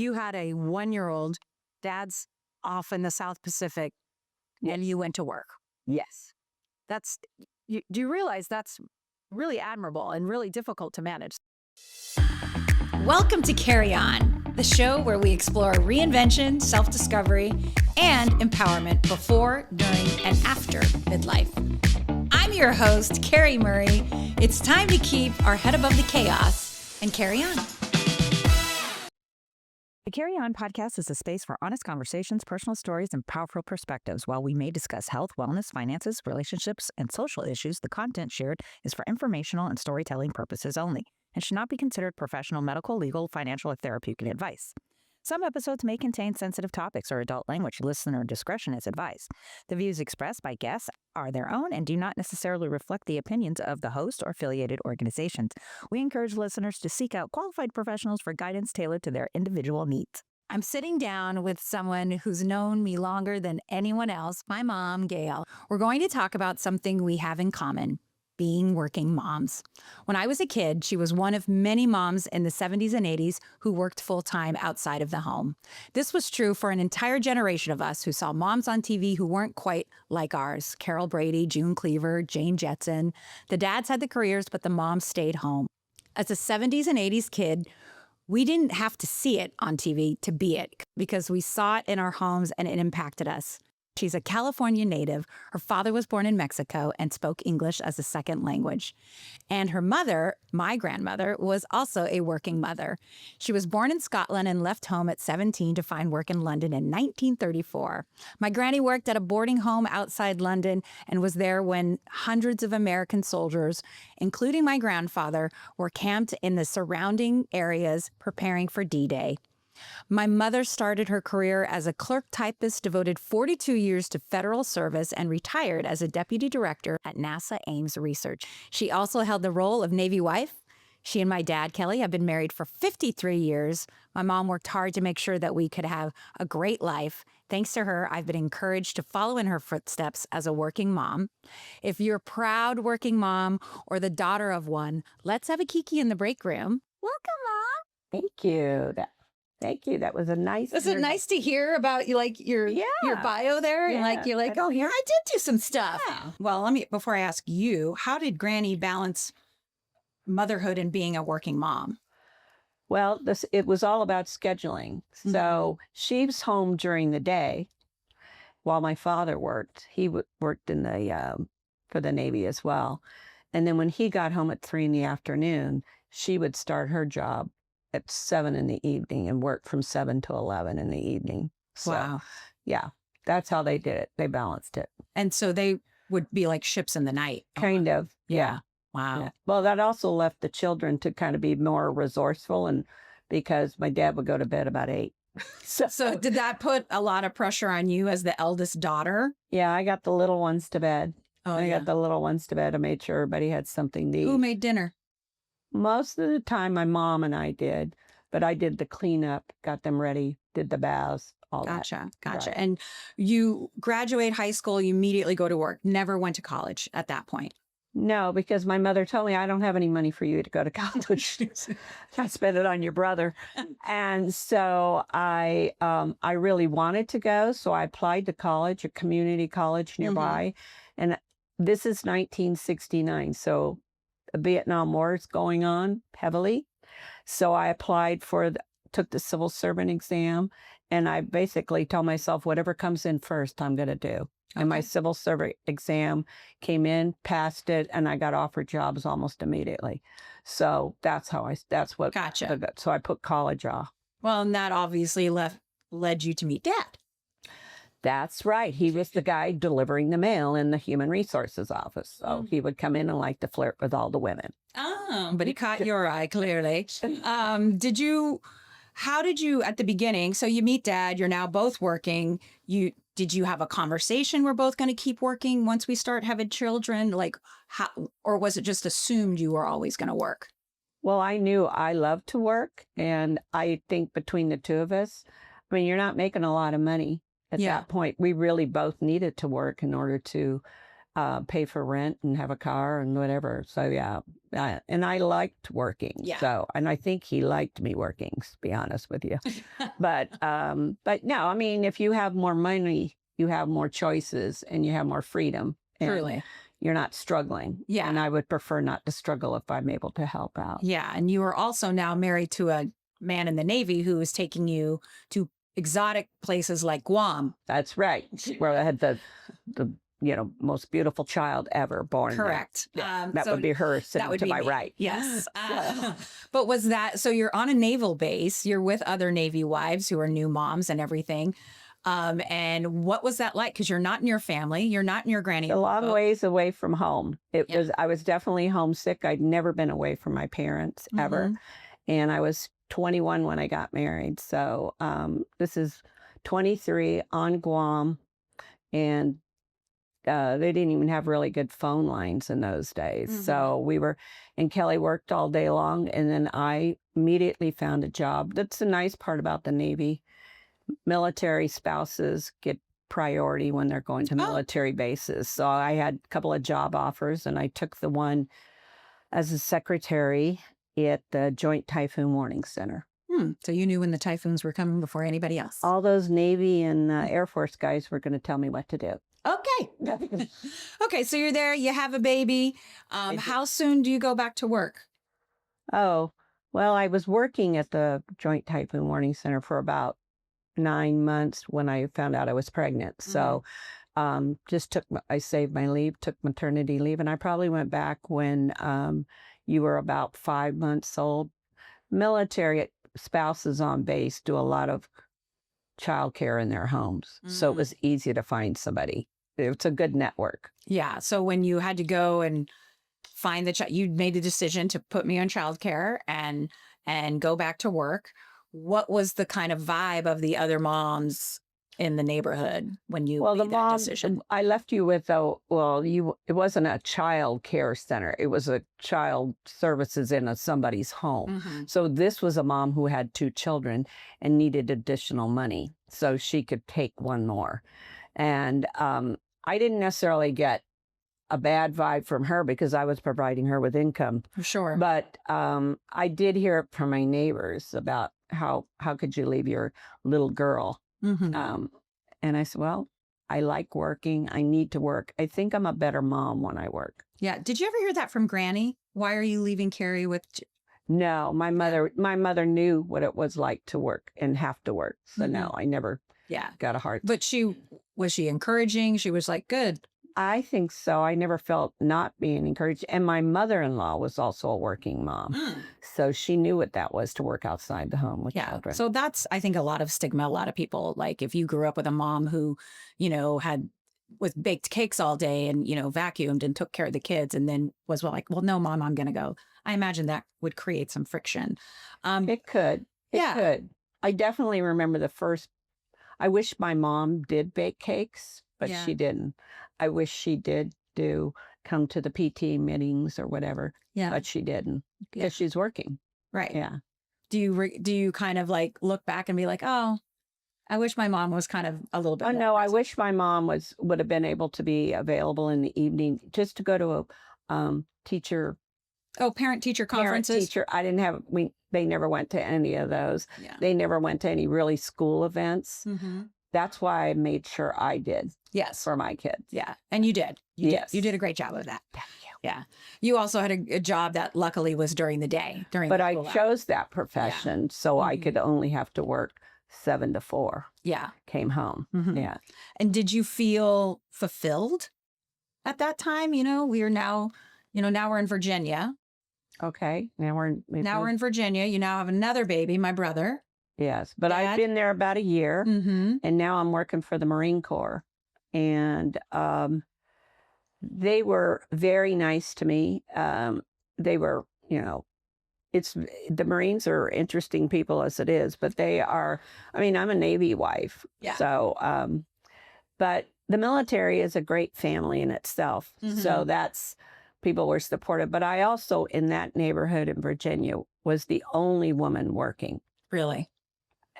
you had a 1-year-old, dad's off in the South Pacific, and you went to work. Yes. Do you realize that's really admirable and really difficult to manage? Welcome to Carry On, the show where we explore reinvention, self-discovery, and empowerment before, during, and after midlife. I'm your host, Carrie Murray. It's time to keep our head above the chaos and carry on. The Carry On podcast is a space for honest conversations, personal stories, and powerful perspectives. While we may discuss health, wellness, finances, relationships, and social issues, the content shared is for informational and storytelling purposes only and should not be considered professional, medical, legal, financial, or therapeutic advice. Some episodes may contain sensitive topics or adult language. Listener discretion is advised. The views expressed by guests are their own and do not necessarily reflect the opinions of the host or affiliated organizations. We encourage listeners to seek out qualified professionals for guidance tailored to their individual needs. I'm sitting down with someone who's known me longer than anyone else, my mom, Gail. We're going to talk about something we have in common. Being working moms. When I was a kid, she was one of many moms in the 70s and 80s who worked full-time outside of the home. This was true for an entire generation of us who saw moms on TV who weren't quite like ours. Carol Brady, June Cleaver, Jane Jetson. The dads had the careers, but the moms stayed home. As a 70s and 80s kid, we didn't have to see it on TV to be it because we saw it in our homes and it impacted us. She's a California native. Her father was born in Mexico and spoke English as a second language. And her mother, my grandmother, was also a working mother. She was born in Scotland and left home at 17 to find work in London in 1934. My granny worked at a boarding home outside London and was there when hundreds of American soldiers, including my grandfather, were camped in the surrounding areas preparing for D-Day. My mother started her career as a clerk typist, devoted 42 years to federal service, and retired as a deputy director at NASA Ames research. She also held the role of Navy wife. She and my dad, Kelly, have been married for 53 years. My mom worked hard to make sure that we could have a great life. Thanks to her, I've been encouraged to follow in her footsteps as a working mom. If you're a proud working mom or the daughter of one, let's have a kiki in the break room. Welcome, Mom. Thank you. Thank you. That was a nice. Isn't it nice to hear about your bio there? Yeah. And you're like, oh, here I did do some stuff. Yeah. Well, before I ask you, how did Granny balance motherhood and being a working mom? Well, it was all about scheduling. So she was home during the day while my father worked. He worked in for the Navy as well. And then when he got home at 3 p.m, she would start her job at 7 p.m. and work from 7 to 11 in the evening. So, wow. Yeah, that's how they did it. They balanced it. And so they would be like ships in the night. Kind of. Yeah. Wow. Yeah. Well, that also left the children to kind of be more resourceful, and because my dad would go to bed about 8. So did that put a lot of pressure on you as the eldest daughter? Yeah, I got the little ones to bed. I got the little ones to bed. I made sure everybody had something to eat. Who made dinner? Most of the time, my mom and I did, but I did the cleanup, got them ready, did the baths, all that. Gotcha. Right. And you graduate high school, you immediately go to work, never went to college at that point. No, because my mother told me, I don't have any money for you to go to college. I spent it on your brother. And so I really wanted to go. So I applied to college, a community college nearby. And this is 1969. So the Vietnam War is going on heavily. So I applied took the civil servant exam. And I basically told myself, whatever comes in first, I'm going to do. Okay. And my civil servant exam came in, passed it, and I got offered jobs almost immediately. So that's what. Gotcha. So I put college off. Well, and that obviously led you to meet Dad. That's right. He was the guy delivering the mail in the human resources office. So he would come in and like to flirt with all the women. Oh, but he caught your eye, clearly. How did you, at the beginning, so you meet Dad, you're now both working, did you have a conversation we're both going to keep working once we start having children? Or was it just assumed you were always going to work? Well, I knew I loved to work. And I think between the two of us, you're not making a lot of money at that point. We really both needed to work in order to pay for rent and have a car and whatever. So yeah, and I liked working. Yeah. So, and I think he liked me working, to be honest with you. But no, I mean, if you have more money, you have more choices and you have more freedom. And Truly. you're not struggling. Yeah. And I would prefer not to struggle if I'm able to help out. Yeah. And you are also now married to a man in the Navy who is taking you to exotic places like Guam. That's right. Where I had the most beautiful child ever born. Correct. Yeah, that would be her sitting to my right. Yes. But was that, so you're on a naval base, you're with other Navy wives who are new moms and everything. And what was that like? Because you're not in your family, you're not in your granny. A long ways away from home. I was definitely homesick. I'd never been away from my parents ever. And I was 21 when I got married. So this is 23 on Guam. And they didn't even have really good phone lines in those days. So and Kelly worked all day long. And then I immediately found a job. That's the nice part about the Navy. Military spouses get priority when they're going to military bases. So I had a couple of job offers and I took the one as a secretary at the Joint Typhoon Warning Center. So you knew when the typhoons were coming before anybody else. All those Navy and Air Force guys were going to tell me what to do. Okay. Okay. So you're there, you have a baby. How soon do you go back to work? Oh, well, I was working at the Joint Typhoon Warning Center for about 9 months when I found out I was pregnant. So I saved my leave, took maternity leave, and I probably went back when you were about 5 months old. Military spouses on base do a lot of childcare in their homes. So it was easy to find somebody. It's a good network. Yeah. So when you had to go and find the child, you made a decision to put me on childcare and go back to work. What was the kind of vibe of the other moms in the neighborhood when you made that decision? I left you with it wasn't a child care center. It was a child services in somebody's home. So this was a mom who had 2 children and needed additional money so she could take one more. And I didn't necessarily get a bad vibe from her because I was providing her with income. Sure. But I did hear it from my neighbors about how could you leave your little girl? And I said, well, I like working. I need to work. I think I'm a better mom when I work. Yeah. Did you ever hear that from Granny? Why are you leaving Carrie with? No, my mother knew what it was like to work and have to work. So no, I never got a hard. But was she encouraging? She was like, good. I think so. I never felt not being encouraged. And my mother-in-law was also a working mom. So she knew what that was to work outside the home with children. So that's, I think, a lot of stigma. A lot of people, like if you grew up with a mom who, was baked cakes all day and, vacuumed and took care of the kids and then was like, well, no, Mom, I'm going to go. I imagine that would create some friction. It could. It could. I definitely remember I wish my mom did bake cakes, but she didn't. I wish she did come to the PT meetings or whatever, but she didn't because she's working. Right. Yeah. Do you kind of like look back and be like, oh, I wish my mom was kind of a little bit. Oh, no, I wish my mom would have been able to be available in the evening just to go to a teacher. Oh, parent-teacher conferences? I didn't have, they never went to any of those. Yeah. They never went to any really school events. That's why I made sure I did. Yes. For my kids. Yeah. And you did. Yes. You did a great job of that. Thank you. Yeah. You also had a job that luckily was during the day. But I chose that profession so I could only have to work 7 to 4. Yeah. Came home. Yeah. And did you feel fulfilled at that time? We are now, now we're in Virginia. Okay. Now we're in Virginia. You now have another baby, my brother. Yes. But I've been there about a year and now I'm working for the Marine Corps. And they were very nice to me. They were, the Marines are interesting people as it is, but I'm a Navy wife. Yeah. So, but the military is a great family in itself. So people were supportive. But I also, in that neighborhood in Virginia, was the only woman working. Really?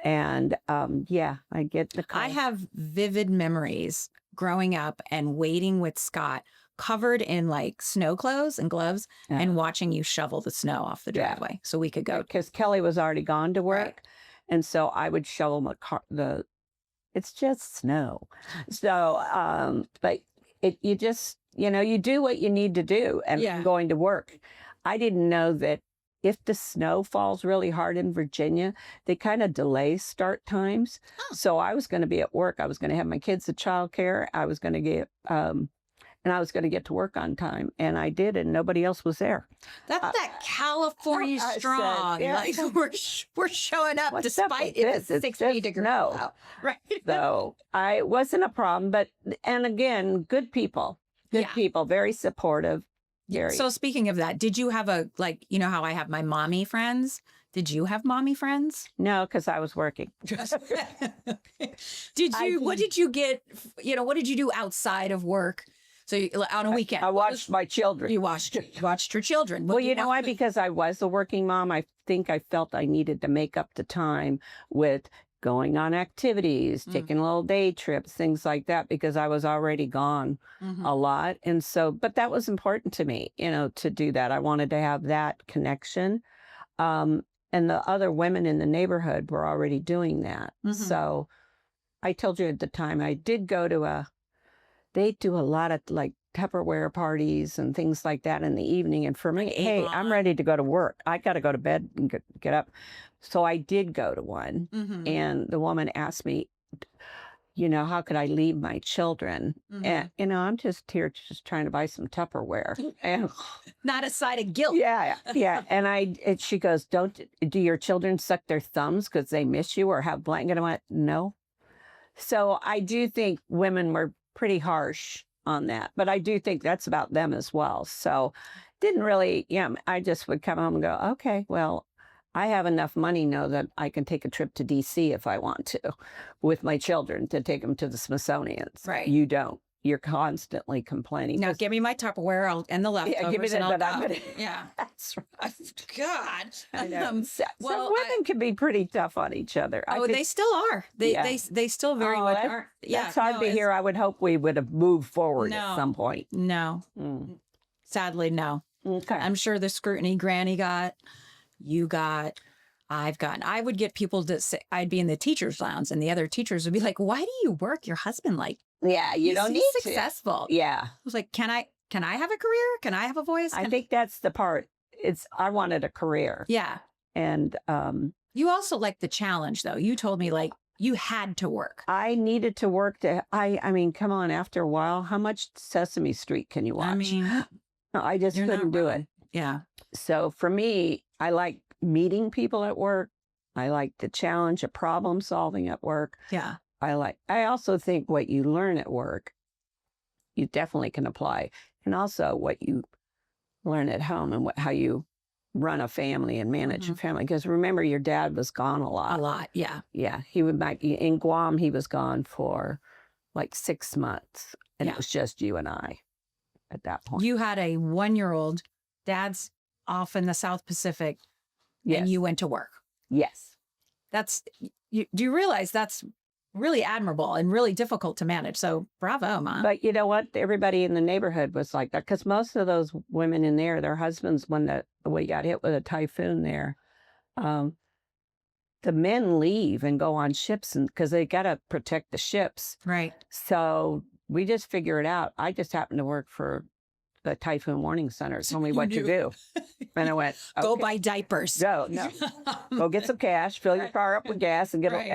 And I get the call. I have vivid memories growing up and waiting with Scott covered in like snow clothes and gloves Yeah. and watching you shovel the snow off the Yeah. driveway so we could go. Because Kelly was already gone to work. Right. And so I would shovel it's just snow. So, but you just, you do what you need to do, and Yeah. going to work. I didn't know that if the snow falls really hard in Virginia, they kind of delay start times. Oh. So I was going to be at work. I was going to have my kids at childcare. I was going to get, and I was going to get to work on time, and I did, and nobody else was there. That's that California I said, strong. yeah. Like we're showing up What's up despite with if this? it's It's 60 just degrees snow. out. Right. So it wasn't a problem, and again, good people, Yeah. people, very supportive. Very. So speaking of that, did you have how I have my mommy friends? Did you have mommy friends? No, because I was working. What did you get, what did you do outside of work? So on a weekend? I watched my children. You watched your children. What Well, do you know why? watch? Because I was a working mom, I think I felt I needed to make up the time with going on activities, taking little day trips, things like that, because I was already gone Mhm. a lot. And so, but that was important to me, to do that. I wanted to have that connection. And the other women in the neighborhood were already doing that. Mhm. So I told you at the time, I did go to they do a lot of like Tupperware parties and things like that in the evening. And for me, Like hey, Avon. I'm ready to go to work. I got to go to bed and get up. So I did go to one. Mhm. And the woman asked me, how could I leave my children? Mhm. And, I'm just here just trying to buy some Tupperware. And Not a side of guilt. yeah. And she goes, do your children suck their thumbs because they miss you or have blanket? I went, no. So I do think women were pretty harsh on that, but I do think that's about them as well. So didn't really, I just would come home and go, okay, well, I have enough money now that I can take a trip to DC if I want to with my children to take them to the Smithsonian's. Right. You don't. You're constantly complaining. Now give me my Tupperware and the leftovers. give me that, and but I'll I'm go. gonna- Yeah. That's right. God. I know. So well, women can be pretty tough on each other. They still are. They still very much that- are. Yeah. That's hard no, to it's- hear. I would hope we would have moved forward No. at some point. No. Mm. Sadly, no. Okay. I'm sure the scrutiny Granny got, you got, I've gotten. I would get people to say, I'd be in the teacher's lounge and the other teachers would be like, why do you work? Your husband, Yeah, you don't he's need to. successful. Yeah. I was like, can I have a career? Can I have a voice? I think that's the part. I wanted a career. Yeah. And You also like the challenge though. You told me you had to work. I needed to work I mean, come on, after a while, how much Sesame Street can you watch? I mean, No, I just you're not couldn't do wrong. it. Yeah. So for me, I like meeting people at work. I like the challenge of problem solving at work. Yeah. I also think what you learn at work, you definitely can apply. And also what you learn at home and how you run a family and manage a family. Because remember, your dad was gone a lot. A lot. Yeah. Yeah. He would in Guam, he was gone for like 6 months. And Yeah. it was just you and I at that point. You had a 1-year-old, dad's off in the South Pacific, Yes. and you went to work. Yes. Do you realize that's really admirable and really difficult to manage? So bravo, Mom. But you know what? Everybody in the neighborhood was like that because most of those women in there, their husbands, when we got hit with a typhoon there, the men leave and go on ships because they got to protect the ships. Right. So we just figure it out. I just happened to work for the Typhoon Warning Center. Told me what to do. And I went, Go okay. buy diapers. No. Go get some cash, fill your car up with gas, and Right.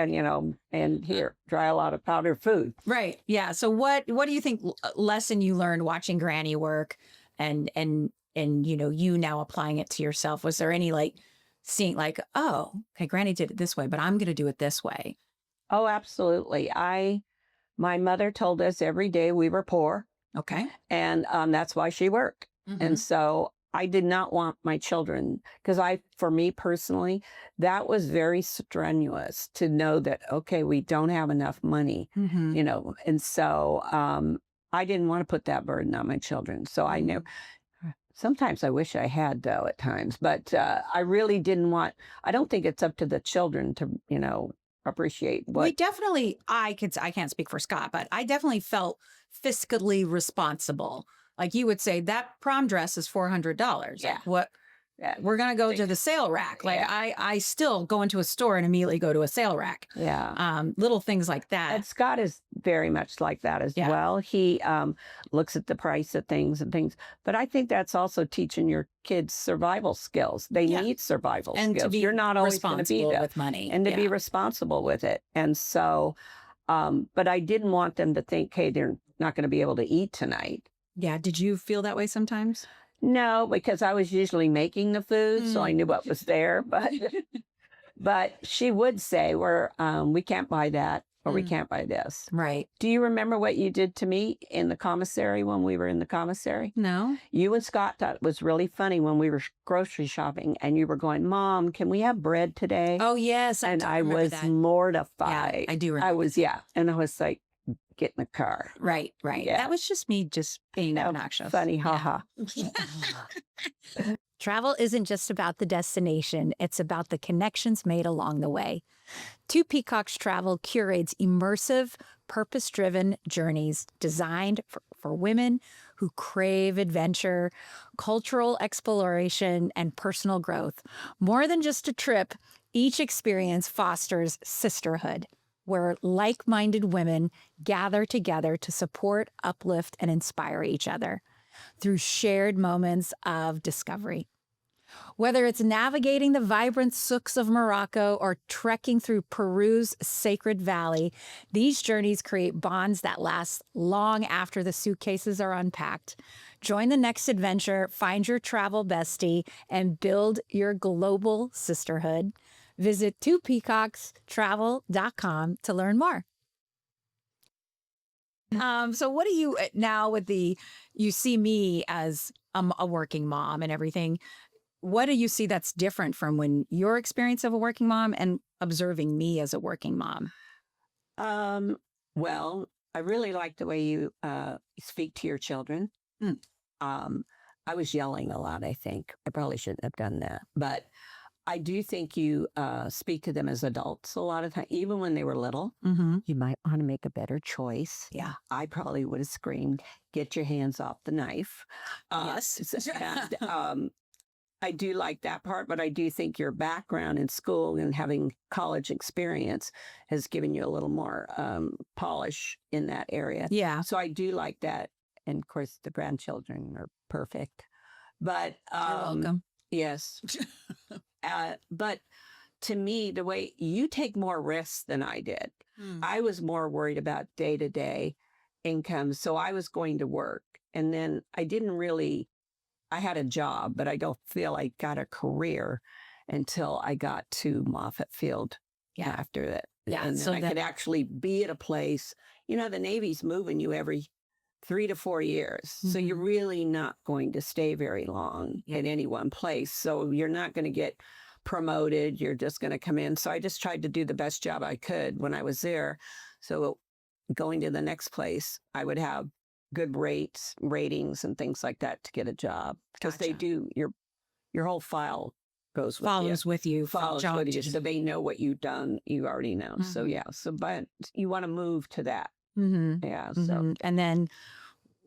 and here, try a lot of powdered food. Right. Yeah. So what do you think lesson you learned watching Granny work and you now applying it to yourself? Was there any seeing oh, okay, Granny did it this way, but I'm going to do it this way? Oh, absolutely. My mother told us every day we were poor, Okay. and that's why she worked. And so I did not want my children, because for me personally, that was very strenuous to know that, okay, we don't have enough money, and so I didn't want to put that burden on my children. So I knew. Sometimes I wish I had, though, at times, but I really didn't want. I don't think it's up to the children to, appreciate what. We definitely, I can't speak for Scott, but I definitely felt fiscally responsible Like you would say that prom dress is $400. Yeah. Like what? Yeah. We're going to go to the sale rack. Like I still go into a store and immediately go to a sale rack. Yeah. Little things like that. And Scott is very much like that as well. He looks at the price of things and things. But I think that's also teaching your kids survival skills. They need survival and skills. To be You're not always going to be responsible there. with money. And to be responsible with it. And so, but I didn't want them to think, hey, they're not going to be able to eat tonight. Yeah. Did you feel that way sometimes? No, because I was usually making the food, so I knew what was there. But she would say, we can't buy that, or we can't buy this. Right. Do you remember what you did to me in the commissary when we were in the commissary? No. You and Scott thought it was really funny when we were grocery shopping, and you were going, Mom, can we have bread today? Oh, yes. And I was that. mortified. Yeah, I do remember. And I was like, get in the car. Right. Yeah. That was just me just being obnoxious. Funny, haha. Travel isn't just about the destination, it's about the connections made along the way. Two Peacocks Travel curates immersive, purpose-driven journeys designed for women who crave adventure, cultural exploration, and personal growth. More than just a trip, each experience fosters sisterhood, where like-minded women gather together to support, uplift, and inspire each other through shared moments of discovery. Whether it's navigating the vibrant souks of Morocco or trekking through Peru's Sacred Valley, these journeys create bonds that last long after the suitcases are unpacked. Join the next adventure, find your travel bestie, and build your global sisterhood. Visit twopeacockstravel.com to learn more. So what do you now you see me as a working mom and everything. What do you see that's different from when your experience of a working mom and observing me as a working mom? Well, I really like the way you speak to your children. I was yelling a lot, I think. I probably shouldn't have done that. But I do think you speak to them as adults a lot of time, even when they were little. Mm-hmm. You might want to make a better choice. Yeah. I probably would have screamed, get your hands off the knife. Yes. And, I do like that part, but I do think your background in school and having college experience has given you a little more polish in that area. Yeah. So I do like that. And of course, the grandchildren are perfect. But You're welcome. yes. But to me, the way you take more risks than I did, I was more worried about day-to-day income. So I was going to work. And then I had a job, but I don't feel I got a career until I got to Moffett Field after that. Yeah. And then I could actually be at a place, the Navy's moving you every 3 to 4 years. So you're really not going to stay very long at any one place. So you're not going to get promoted. You're just going to come in. So I just tried to do the best job I could when I was there. So going to the next place, I would have good ratings and things like that to get a job, because they do your whole file follows with you. So they know what you've done. You already know. So but you want to move to that. So and then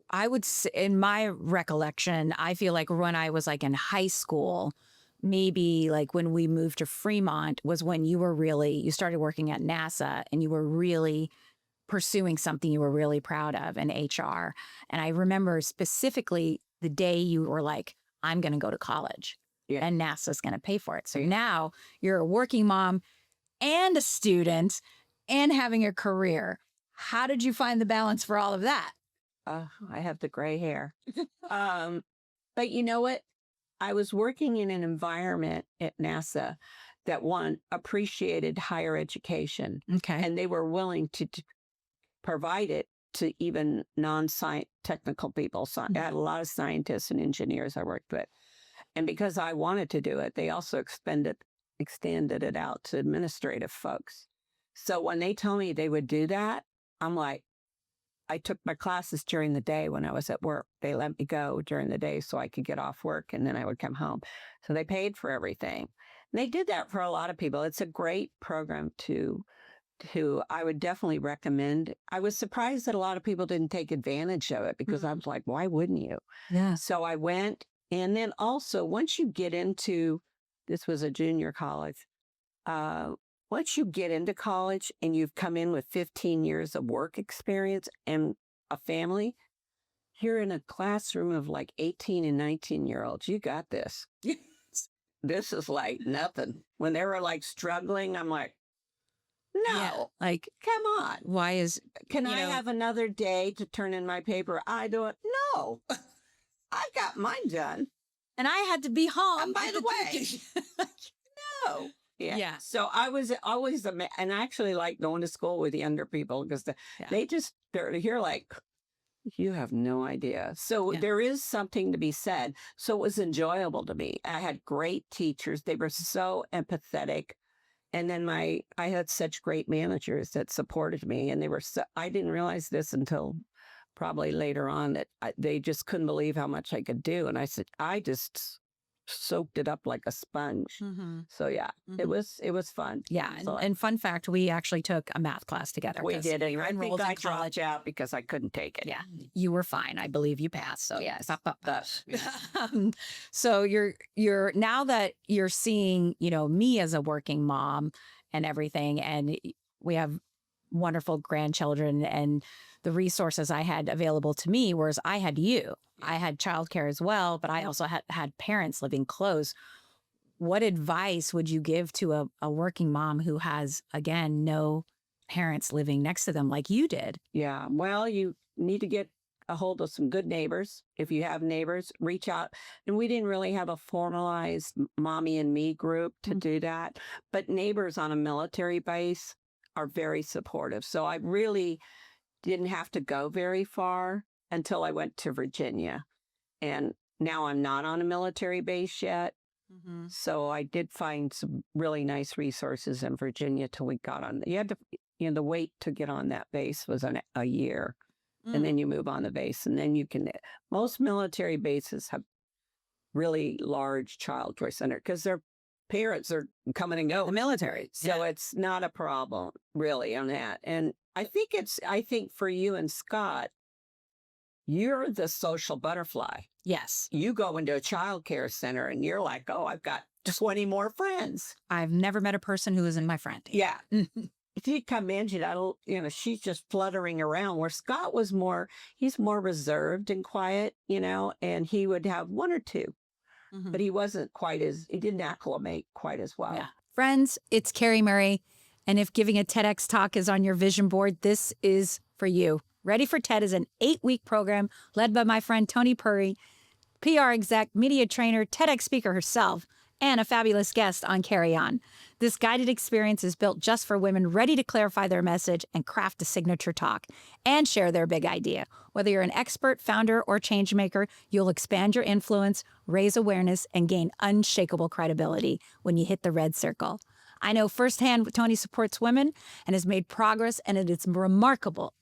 I would say, in my recollection, I feel like when I was like in high school, maybe like when we moved to Fremont was when you started working at NASA and you were really pursuing something you were really proud of in HR. And I remember specifically the day you were like, I'm going to go to college and NASA's going to pay for it. So now you're a working mom and a student and having a career. How did you find the balance for all of that? I have the gray hair. But you know what? I was working in an environment at NASA that appreciated higher education. Okay. And they were willing to provide it to even non-technical people. So I had a lot of scientists and engineers I worked with. And because I wanted to do it, they also extended it out to administrative folks. So when they told me they would do that, I'm like, I took my classes during the day when I was at work. They let me go during the day so I could get off work, and then I would come home. So they paid for everything. And they did that for a lot of people. It's a great program to who I would definitely recommend. I was surprised that a lot of people didn't take advantage of it because I was like, why wouldn't you? Yeah. So I went. And then also, once you get into, this was a junior college, once you get into college and you've come in with 15 years of work experience and a family, you're in a classroom of like 18 and 19-year-olds. You got this. This is like nothing. When they were like struggling, I'm like, no, Yeah, like, come on. why is, Can I have another day to turn in my paper? I don't. No, I got mine done. and I had to be home. And by the way, no. Yeah. So I was always, and I actually like going to school with younger people because you're like, you have no idea. So there is something to be said. So it was enjoyable to me. I had great teachers. They were so empathetic. And then I had such great managers that supported me. And I didn't realize this until probably later on that they just couldn't believe how much I could do. And I said, I just soaked it up like a sponge. So it was fun. Yeah. So, and fun fact, we actually took a math class together. we did it. You I think enrolled I in college. dropped out because I couldn't take it. Yeah. You were fine. I believe you passed. So yeah. Thus, So you're now that you're seeing, me as a working mom and everything, and we have wonderful grandchildren, and the resources I had available to me, whereas I had you. I had childcare as well, but I also had parents living close. What advice would you give to a working mom who has, again, no parents living next to them like you did? Yeah. Well, you need to get a hold of some good neighbors. If you have neighbors, reach out. And we didn't really have a formalized mommy and me group to do that, but neighbors on a military base are very supportive. So I really didn't have to go very far until I went to Virginia. And now I'm not on a military base yet. So I did find some really nice resources in Virginia till we got on. You had to, the wait to get on that base was a year. And then you move on the base. And then most military bases have really large child care center because their parents are coming and going. The military. So it's not a problem really on that. And I think for you and Scott, you're the social butterfly. Yes. You go into a child care center and you're like, oh, I've got 20 more friends. I've never met a person who isn't my friend. Yeah. If you come in, she's just fluttering around, where Scott was he's more reserved and quiet, and he would have one or two, but he didn't acclimate quite as well. Yeah. Friends, it's Carrie Murray. And if giving a TEDx talk is on your vision board, this is for you. Ready for TED is an 8-week program led by my friend Tony Purry, PR exec, media trainer, TEDx speaker herself, and a fabulous guest on Carry On. This guided experience is built just for women ready to clarify their message and craft a signature talk and share their big idea. Whether you're an expert, founder, or change maker, you'll expand your influence, raise awareness, and gain unshakable credibility when you hit the red circle. I know firsthand Tony supports women and has made progress, and it is remarkable.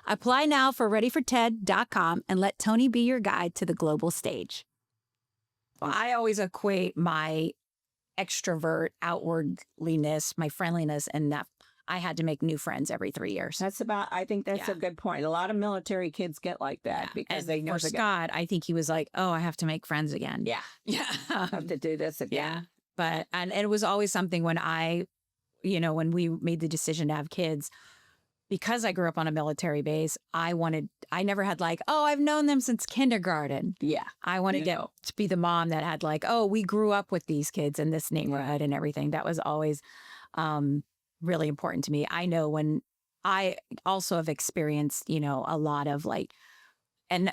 Apply now for readyforted.com and let Tony be your guide to the global stage. I always equate my extrovert outwardliness, my friendliness, and that I had to make new friends every 3 years. I think that's a good point. A lot of military kids get like that because they know. For Scott, I think he was like, oh, I have to make friends again. Yeah. I have to do this again. Yeah. But, and it was always something when when we made the decision to have kids, because I grew up on a military base, I never had like, oh, I've known them since kindergarten. Yeah. I wanted to be the mom that had like, oh, we grew up with these kids in this neighborhood and everything. That was always really important to me. I know when I also have experienced, a lot of like, and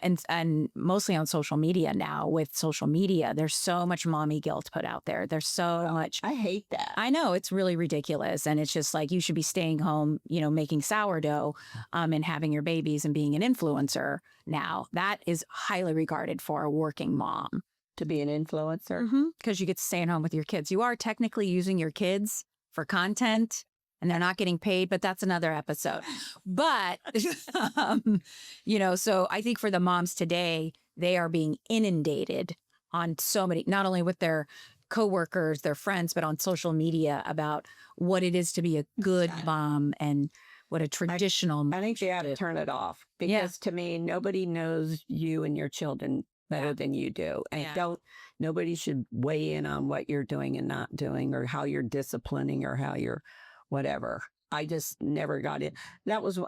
mostly on social media now. With social media, there's so much mommy guilt put out there. There's so much. I hate that. I know, it's really ridiculous. And it's just like, you should be staying home, making sourdough and having your babies and being an influencer now. That is highly regarded for a working mom. To be an influencer? Because you get to stay at home with your kids. You are technically using your kids for content, and they're not getting paid, but that's another episode. But, so I think for the moms today, they are being inundated on so many, not only with their coworkers, their friends, but on social media about what it is to be a good mom and what a traditional. I think you have to turn it off because to me, nobody knows you and your children better than you do. And nobody should weigh in on what you're doing and not doing or how you're disciplining or how you're whatever. I just never got it. That was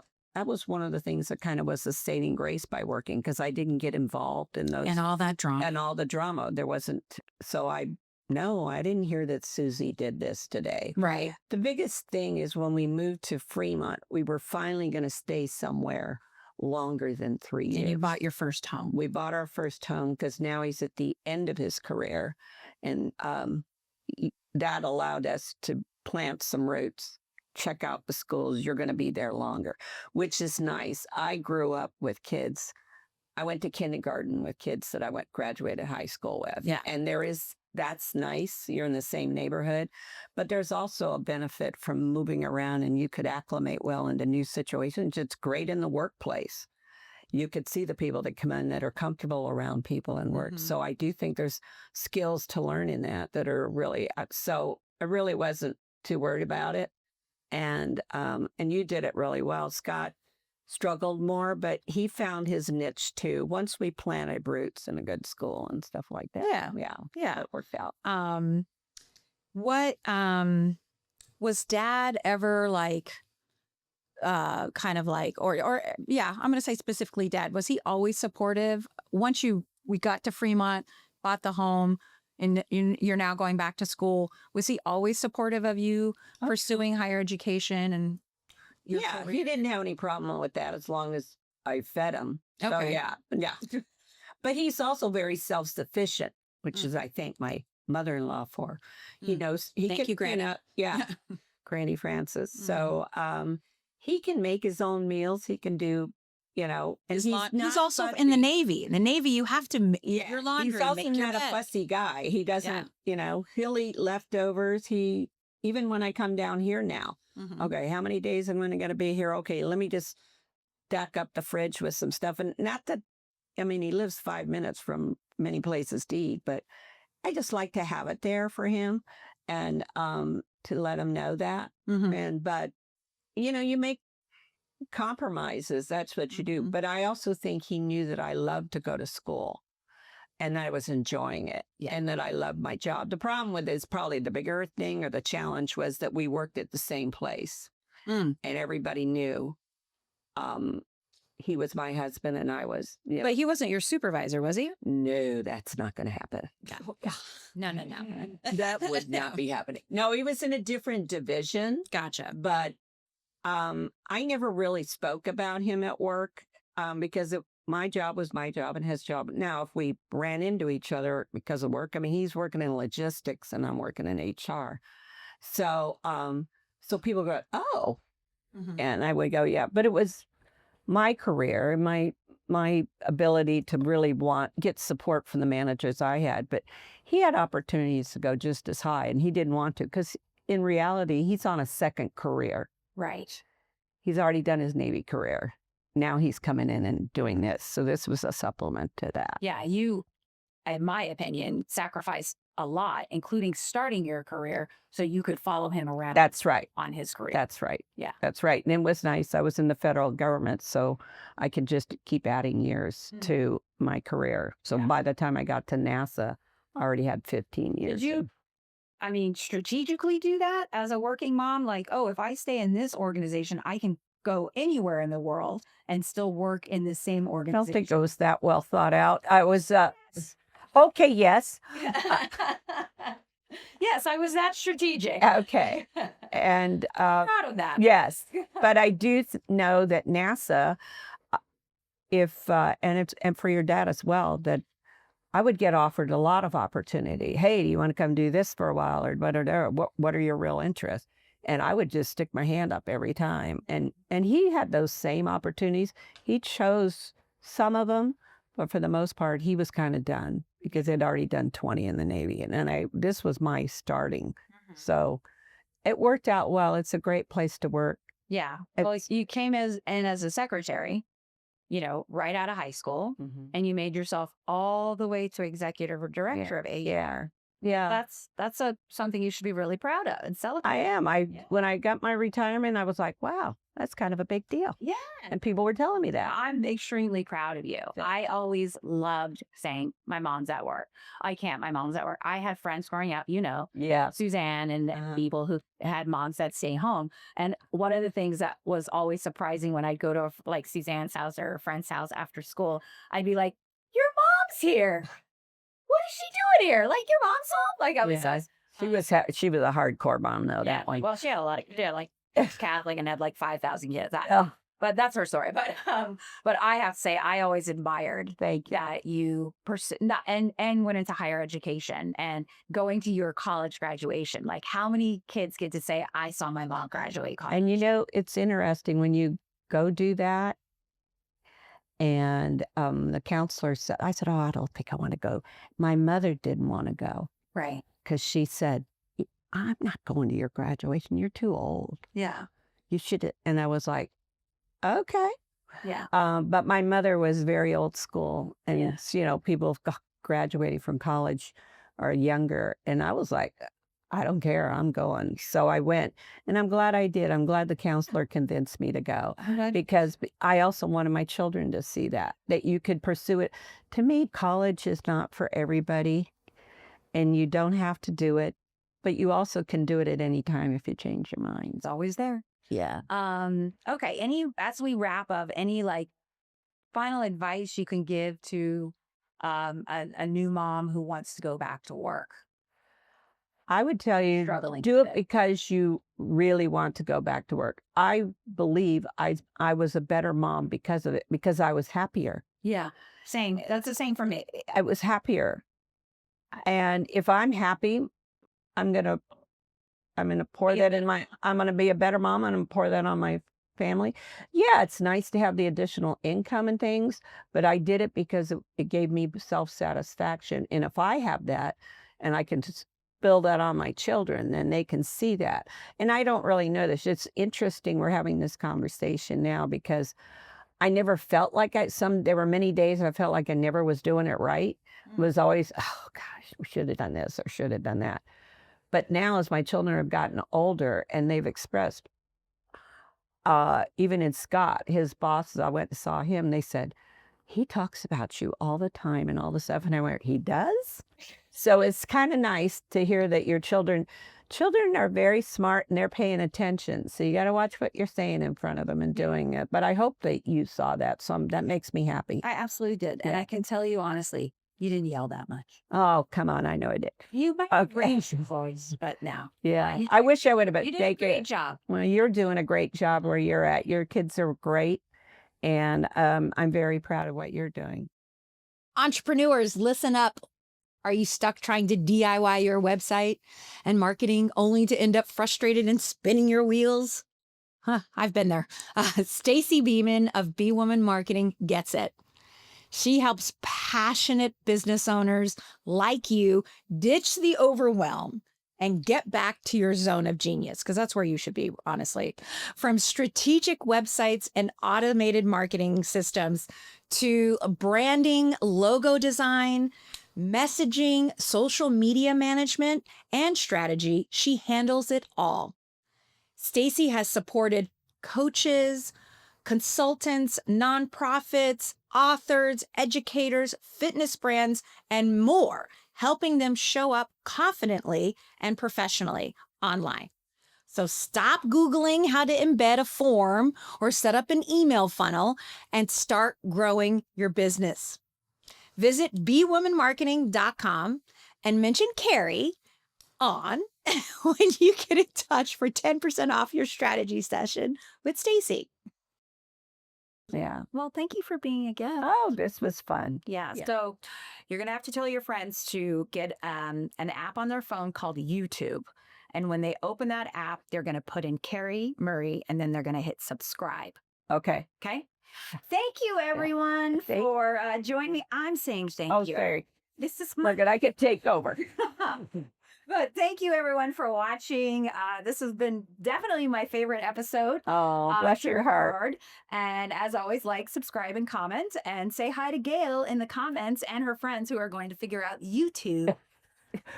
one of the things that kind of was a saving grace by working because I didn't get involved in those. And all that drama. And all the drama. There wasn't. So I didn't hear that Susie did this today. Right. The biggest thing is when we moved to Fremont, we were finally going to stay somewhere longer than 3 years. And you bought your first home. We bought our first home because now he's at the end of his career. And that allowed us to plant some roots, check out the schools. You're going to be there longer, which is nice. I grew up with kids. I went to kindergarten with kids that I graduated high school with. Yeah. And that's nice. You're in the same neighborhood, but there's also a benefit from moving around and you could acclimate well into new situations. It's great in the workplace. You could see the people that come in that are comfortable around people and work. So I do think there's skills to learn in that are really, so I really wasn't too worried about it. And you did it really well. Scott struggled more, but he found his niche too. Once we planted roots in a good school and stuff like that. Yeah. It worked out. What was Dad ever like? Kind of like, or I'm going to say specifically Dad. Was he always supportive? Once we got to Fremont, bought the home, and you're now going back to school. Was he always supportive of you pursuing higher education and? He didn't have any problem with that as long as I fed him. Okay. So yeah. But he's also very self-sufficient, which is I thank my mother-in-law for. He knows he Thank you, Granny. Granny Francis. So he can make his own meals. He can do, and he's also fussy. In the Navy. In the Navy, you have to make your laundry. He's also not a fussy guy. He doesn't, he'll eat leftovers. Even when I come down here now, okay, how many days am I going to be here? Okay, let me just stack up the fridge with some stuff. And not that, he lives 5 minutes from many places to eat, but I just like to have it there for him and to let him know that. But, you make compromises. That's what you do. But I also think he knew that I loved to go to school. And that I was enjoying it and that I loved my job. The problem with it is probably the bigger thing or the challenge was that we worked at the same place and everybody knew he was my husband and I was. But he wasn't your supervisor, was he? No, that's not going to happen. No. That would not be happening. No, he was in a different division. Gotcha. But I never really spoke about him at work because my job was my job and his job. Now, if we ran into each other because of work, he's working in logistics and I'm working in HR. So, people go, oh, and I would go, yeah. But it was my career and my ability to really get support from the managers I had. But he had opportunities to go just as high and he didn't want to because in reality, he's on a second career. Right. He's already done his Navy career. Now he's coming in and doing this. So this was a supplement to that. Yeah, you, in my opinion, sacrificed a lot, including starting your career so you could follow him around. That's right. On his career. That's right. Yeah. That's right. And it was nice. I was in the federal government, so I could just keep adding years to my career. So by the time I got to NASA, I already had 15 years. Did you, strategically do that as a working mom? Like, if I stay in this organization, I can go anywhere in the world and still work in the same organization. I don't think it was that well thought out. I was, okay, yes. Yes, I was that strategic. Okay. And proud of that. Yes. But I do know that NASA, and for your dad as well, that I would get offered a lot of opportunity. Hey, do you want to come do this for a while or what are your real interests? And I would just stick my hand up every time. And he had those same opportunities. He chose some of them, but for the most part, he was kind of done because he'd already done 20 in the Navy. And then this was my starting. So it worked out well. It's a great place to work. Yeah. Well, you came as a secretary, right out of high school, and you made yourself all the way to executive director of AER. Yeah. That's something you should be really proud of and celebrate. I am. When I got my retirement, I was like, wow, that's kind of a big deal. Yeah. And people were telling me that. I'm extremely proud of you. Yeah. I always loved saying my mom's at work. I can't. My mom's at work. I had friends growing up, Yeah. Suzanne and people who had moms that stay home. And one of the things that was always surprising when I'd go to like Suzanne's house or a friend's house after school, I'd be like, your mom's here. What is she doing here? Like your mom's home? Like I was She was a hardcore mom though, that one. Well, she had a lot of, like Catholic and had like 5,000 kids. Oh, But that's her story. But I have to say, I always admired that you and went into higher education and going to your college graduation. Like, how many kids get to say, "I saw my mom graduate college"? and it's interesting when you go do that. And the counselor said, I said, oh, I don't think I want to go. My mother didn't want to go Right. because she said, I'm not going to your graduation. You're too old. Yeah. You should. And I was like, okay. Yeah. But my mother was very old school. And, people graduating from college are younger. And I was like, I don't care. I'm going. So I went. And I'm glad I did. I'm glad the counselor convinced me to go. Because I also wanted my children to see that you could pursue it. To me, college is not for everybody. And you don't have to do it. But you also can do it at any time if you change your mind. It's always there. Yeah. Okay. As we wrap up, any like final advice you can give to a new mom who wants to go back to work? I would tell you, do it because you really want to go back to work. I believe I was a better mom because of it, because I was happier. Yeah. Same. That's the same for me. I was happier. And if I'm happy, I'm going to pour that I'm going to be a better mom. I'm going to pour that on my family. Yeah, it's nice to have the additional income and things, but I did it because it gave me self-satisfaction. And if I have that and I can just build that on my children, then they can see that. And I don't really know this. It's interesting we're having this conversation now because I never felt like there were many days I felt like I never was doing it right. It was always, oh gosh, we should have done this or should have done that. But now as my children have gotten older and they've expressed, even in Scott, his bosses, I went and saw him, they said, he talks about you all the time and all the stuff. And I went, he does? So it's kind of nice to hear that your children are very smart and they're paying attention. So you got to watch what you're saying in front of them and doing it. But I hope that you saw that. So that makes me happy. I absolutely did. And I can tell you honestly, you didn't yell that much. Oh, come on. I know I did. You might have raised your voice, but no. Yeah. I wish I would have. You did a great job. Well, you're doing a great job where you're at. Your kids are great. And I'm very proud of what you're doing. Entrepreneurs, listen up. Are you stuck trying to DIY your website and marketing only to end up frustrated and spinning your wheels? I've been there. Stacy Beeman of Bee Woman Marketing gets it. She helps passionate business owners like you ditch the overwhelm and get back to your zone of genius, because that's where you should be, honestly. From strategic websites and automated marketing systems to branding, logo design, messaging, social media management, and strategy, she handles it all. Stacy has supported coaches, consultants, nonprofits, authors, educators, fitness brands, and more, helping them show up confidently and professionally online. So stop Googling how to embed a form or set up an email funnel and start growing your business. Visit bewomanmarketing.com and mention Carrie on when you get in touch for 10% off your strategy session with Stacy. Yeah. Well, thank you for being a guest. Oh, this was fun. Yeah. So you're going to have to tell your friends to get an app on their phone called YouTube. And when they open that app, they're going to put in Carrie Murray and then they're going to hit subscribe. Okay. Okay. Thank you, everyone, for joining me. I'm saying thank you. Sorry. This is Look, I could take over. But thank you, everyone, for watching. This has been definitely my favorite episode. Oh, bless your heart. And as always, like, subscribe, and comment. And say hi to Gail in the comments and her friends who are going to figure out YouTube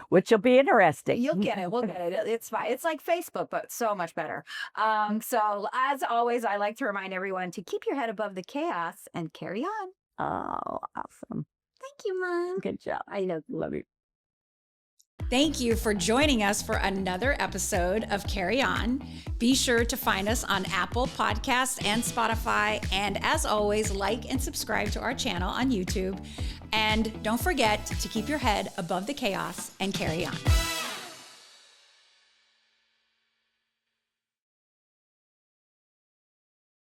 which will be interesting. You'll get it. We'll get it. It's fine. It's like Facebook, but so much better. So as always, I like to remind everyone to keep your head above the chaos and carry on. Oh, awesome. Thank you, Mom. Good job. I know. Love you. Thank you for joining us for another episode of Carry On. Be sure to find us on Apple Podcasts and Spotify. And as always, like and subscribe to our channel on YouTube. And don't forget to keep your head above the chaos and carry on.